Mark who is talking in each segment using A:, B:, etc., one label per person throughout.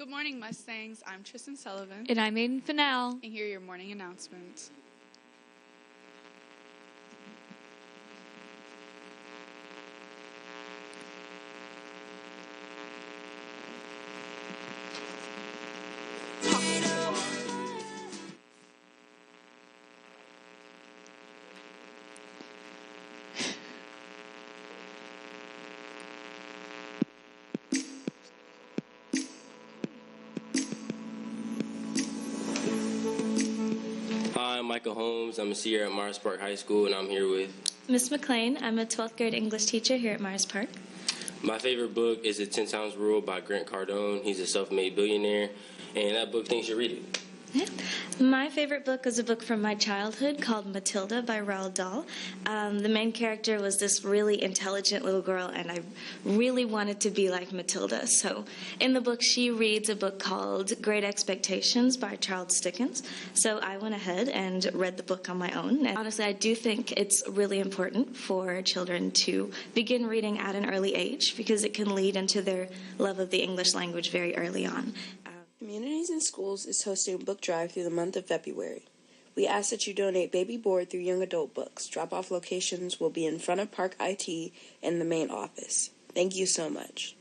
A: Good morning, Mustangs. I'm Tristan Sullivan.
B: And I'm Aiden Fennell.
A: And here are your morning announcements.
C: Hi, I'm Michael Holmes. I'm a senior at Myers Park High School, and I'm here with
D: Miss McLean. I'm a 12th grade English teacher here at Myers Park.
C: my favorite book is The 10 Times Rule by Grant Cardone. He's a self-made billionaire, and that book, I think you should read it.
D: Yeah. My favorite book was a book from my childhood called Matilda by Roald Dahl. The main character was this really intelligent little girl, and I really wanted to be like Matilda. So in the book, she reads a book called Great Expectations by Charles Dickens. So I went ahead and read the book on my own. And honestly, I do think it's really important for children to begin reading at an early age because it can lead into their love of the English language very early on.
E: Communities in Schools is hosting a book drive through the month of February. We ask that you donate Baby Board through Young Adult Books. Drop-off locations will be in front of Park IT and the main office. Thank you so much.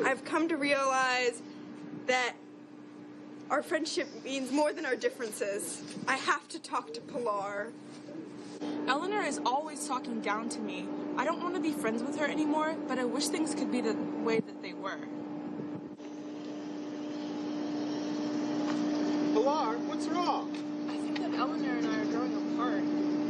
F: I've come to realize that our friendship means more than our differences. I have to talk to Pilar.
G: Eleanor is always talking down to me. I don't want to be friends with her anymore, but I wish things could be the way that they were.
H: Pilar, what's wrong?
G: I think that Eleanor and I are growing apart.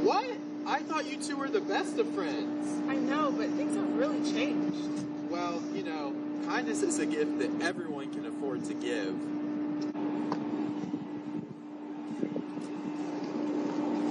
H: What? I thought you two were the best of friends.
G: I know, but things have really changed.
H: Well, you know, kindness is a gift that everyone can afford to give.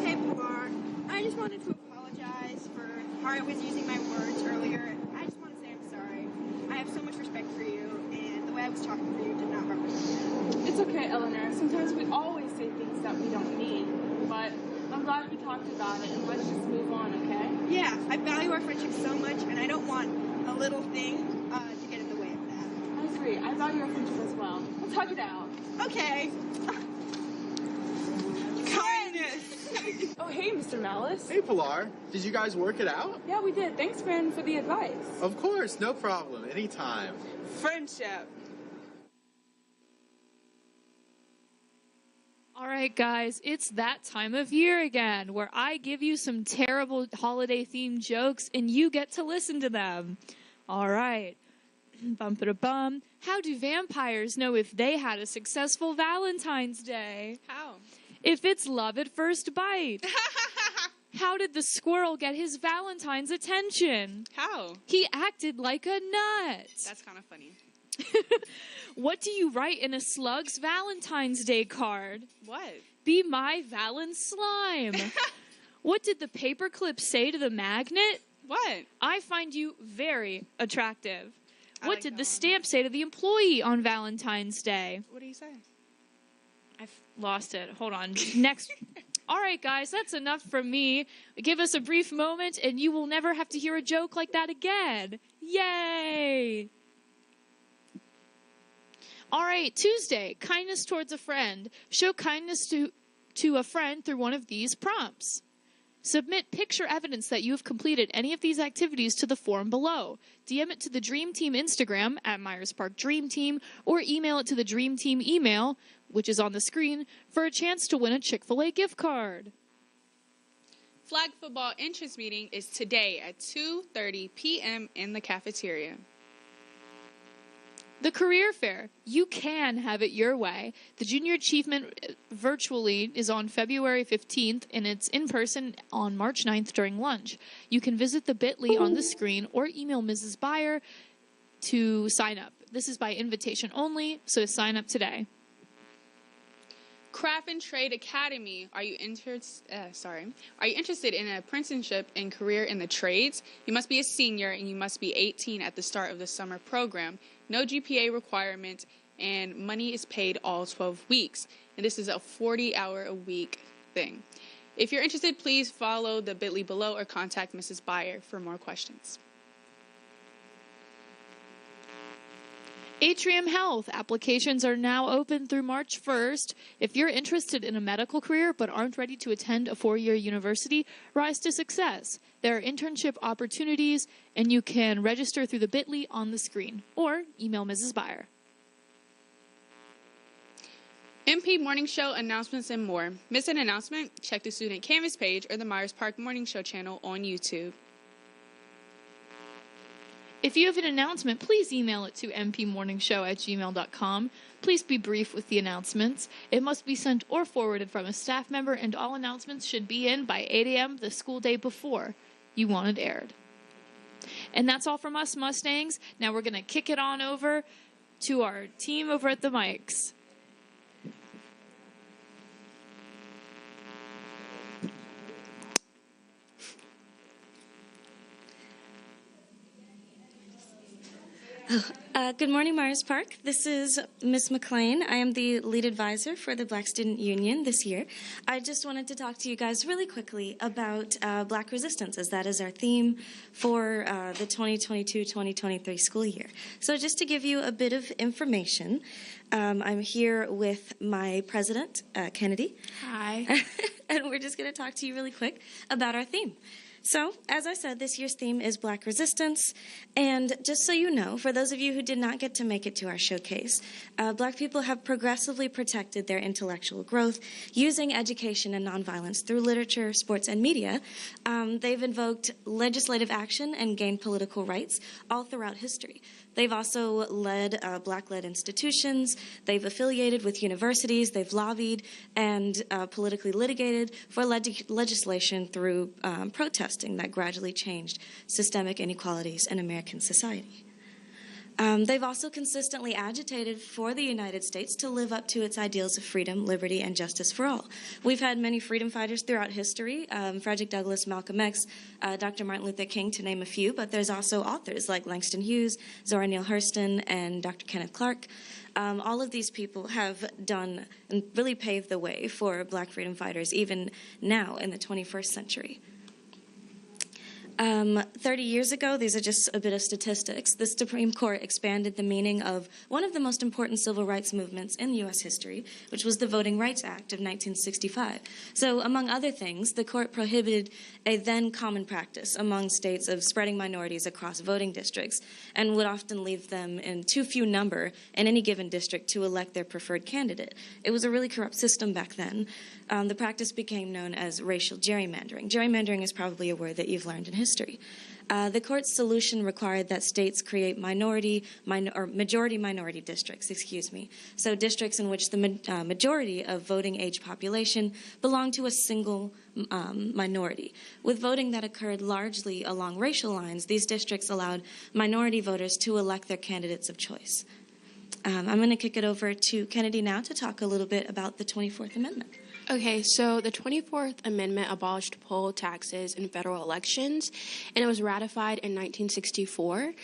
F: Hey, Pilar. I just wanted to apologize for how I was using my words earlier. I just want to say I'm sorry. I have so much respect for you, and the way I was talking for you did not represent you.
G: It's okay, Eleanor. Sometimes we always say things that we don't mean, but I'm glad we talked about it, and let's just move on, okay?
F: Yeah, I value our friendship so much, and I don't want a little thing to get in the way of that.
G: I agree. I value our friendship as well. Let's hug it out.
F: Okay. Kindness.
G: Oh, hey, Mr. Malice.
H: Hey, Pilar. Did you guys work it out?
G: Yeah, we did. Thanks, friend, for the advice.
H: Of course, no problem. Anytime.
F: Friendship.
B: All right, guys, it's that time of year again where I give you some terrible holiday-themed jokes and you get to listen to them. All right. Bum-ba-da-bum. How do vampires know if they had a successful Valentine's Day?
A: How?
B: If it's love at first bite. How did the squirrel get his Valentine's attention?
A: How?
B: He acted like a nut.
A: That's kind of funny.
B: What do you write in a slug's Valentine's Day card?
A: What?
B: Be my Valen slime. What did the paperclip say to the magnet?
A: What?
B: I find you very attractive.
A: I
B: What
A: like
B: did
A: that
B: the
A: one.
B: stamp say to the employee on Valentine's Day?
A: What do you say?
B: I've lost it. Hold on. Next. All right, guys, that's enough from me. Give us a brief moment, and you will never have to hear a joke like that again. Yay! All right, Tuesday, kindness towards a friend. Show kindness to a friend through one of these prompts. Submit picture evidence that you have completed any of these activities to the form below. DM it to the Dream Team Instagram at Myers Park Dream Team, or email it to the Dream Team email, which is on the screen, for a chance to win a Chick-fil-A gift card.
A: Flag football interest meeting is today at 2:30 p.m. in the cafeteria.
B: The Career Fair. You can have it your way. The Junior Achievement virtually is on February 15th, and it's in person on March 9th during lunch. You can visit the bit.ly on the screen or email Mrs. Byer to sign up. This is by invitation only, so sign up today.
A: Craft and Trade Academy. Are you interested in an apprenticeship and career in the trades? You must be a senior and you must be 18 at the start of the summer program. No GPA requirement, and money is paid all 12 weeks. And this is a 40-hour-a-week thing. If you're interested, please follow the bit.ly below or contact Mrs. Beyer for more questions.
B: Atrium Health applications are now open through March 1st. If you're interested in a medical career but aren't ready to attend a 4-year university, rise to success. There are internship opportunities, and you can register through the bit.ly on the screen or email Mrs. Beyer.
A: MP Morning Show announcements and more. Miss an announcement? Check the Student Canvas page or the Myers Park Morning Show channel on YouTube.
B: If you have an announcement, please email it to mpmorningshow@gmail.com. Please be brief with the announcements. It must be sent or forwarded from a staff member, and all announcements should be in by 8 a.m. the school day before you want it aired. And that's all from us, Mustangs. Now we're going to kick it on over to our team over at the mics.
D: Good morning, Myers Park. This is Miss McLean. I am the lead advisor for the Black Student Union this year. I just wanted to talk to you guys really quickly about Black Resistance, as that is our theme for the 2022-2023 school year. So just to give you a bit of information, I'm here with my president, Kennedy.
B: Hi.
D: And we're just going to talk to you really quick about our theme. So, as I said, this year's theme is Black Resistance, and just so you know, for those of you who did not get to make it to our showcase, Black people have progressively protected their intellectual growth using education and nonviolence through literature, sports, and media. They've invoked legislative action and gained political rights all throughout history. They've also led Black-led institutions. They've affiliated with universities. They've lobbied and politically litigated for legislation through protesting that gradually changed systemic inequalities in American society. They've also consistently agitated for the United States to live up to its ideals of freedom, liberty, and justice for all. We've had many freedom fighters throughout history, Frederick Douglass, Malcolm X, Dr. Martin Luther King, to name a few, but there's also authors like Langston Hughes, Zora Neale Hurston, and Dr. Kenneth Clark. All of these people have done and really paved the way for Black freedom fighters, even now in the 21st century. 30 years ago, these are just a bit of statistics, the Supreme Court expanded the meaning of one of the most important civil rights movements in U.S. history, which was the Voting Rights Act of 1965. So, among other things, the court prohibited a then common practice among states of spreading minorities across voting districts and would often leave them in too few number in any given district to elect their preferred candidate. It was a really corrupt system back then. The practice became known as racial gerrymandering. Gerrymandering is probably a word that you've learned in history. The court's solution required that states create majority-minority districts, so districts in which the majority of voting-age population belonged to a single minority. With voting that occurred largely along racial lines, these districts allowed minority voters to elect their candidates of choice. I'm going to kick it over to Kennedy now to talk a little bit about the 24th Amendment.
I: Okay, so the 24th Amendment abolished poll taxes in federal elections, and it was ratified in 1964.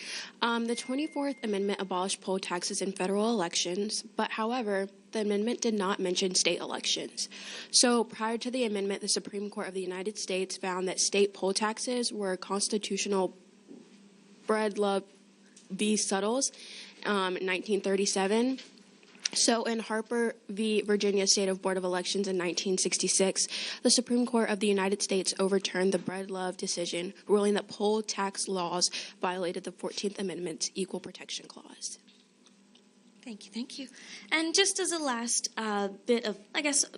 I: The 24th Amendment abolished poll taxes in federal elections, but however, the amendment did not mention state elections. So prior to the amendment, the Supreme Court of the United States found that state poll taxes were constitutional. Breedlove v. Suttles in 1937. So in Harper v. Virginia State of Board of Elections in 1966, the Supreme Court of the United States overturned the Breedlove decision, ruling that poll tax laws violated the 14th Amendment's Equal Protection Clause.
D: Thank you. And just as a last bit of,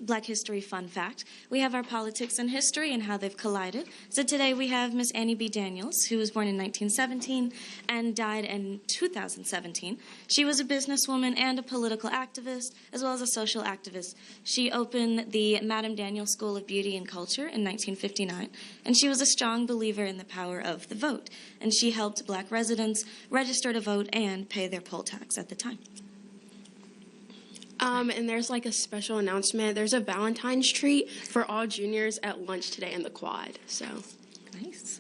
D: Black history fun fact, we have our politics and history and how they've collided. So today we have Miss Annie B. Daniels, who was born in 1917 and died in 2017. She was a businesswoman and a political activist, as well as a social activist. She opened the Madame Daniels School of Beauty and Culture in 1959, and she was a strong believer in the power of the vote. And she helped Black residents register to vote and pay their poll tax at the time.
I: And there's like a special announcement. There's a Valentine's treat for all juniors at lunch today in the quad. So
D: nice.